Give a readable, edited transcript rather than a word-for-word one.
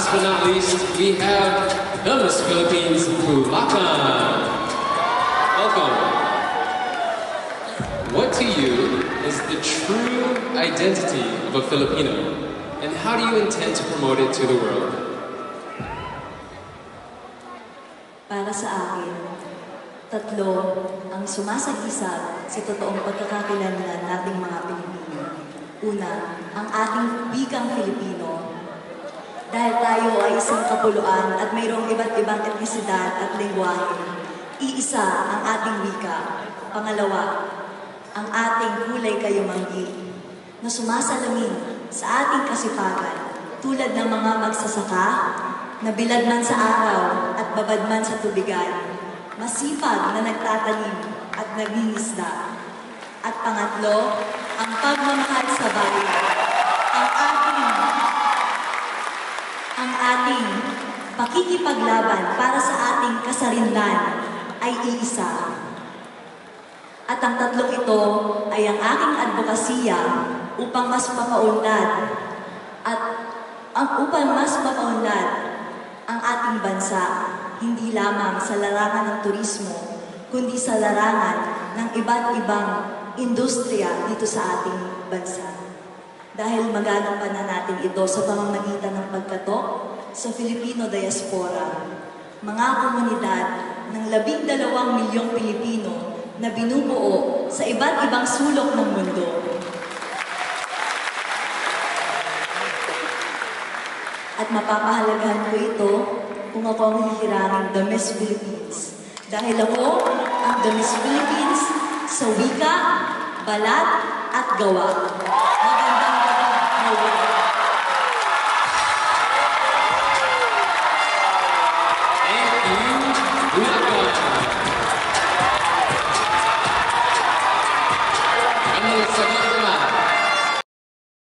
last but not least, we have the Miss Philippines Bulacan. Welcome. What to you is the true identity of a Filipino, and how do you intend to promote it to the world? Para sa akin, tatlo ang sumasagisag sa totoong pagkakakilanlan nating mga Pilipino. Una, ang ating wikang Filipino. Dahil tayo ay isang kapuluan at mayroong iba't ibang etnisidad at lengguwahe, iisa ang ating wika. Pangalawa, ang ating kulay kayumanggi na sumasalamin sa ating kasipagan tulad ng mga magsasaka na bilad man sa araw at babad man sa tubigan, masipag na nagtatanim at nagningisda. At pangatlo, ang pagmamahal sa bayan. Ang ating pakikipaglaban para sa ating kasarinlan ay iisa. At ang tatlong ito ay ang aking advokasya upang mas mapaunlad ang ating bansa, hindi lamang sa larangan ng turismo, kundi sa larangan ng iba't ibang industriya dito sa ating bansa. Dahil magagampanan na natin ito sa pamamagitan ng pagkatok sa Filipino diaspora, mga komunidad ng 12 milyong Pilipino na binubuo sa iba't ibang sulok ng mundo. At mapapahalagahan ko ito kung ako ang hihirangin The Miss Philippines. Dahil ako ang The Miss Philippines sa wika, balat at gawa. Magandang gabi. Thank you, Bulacan.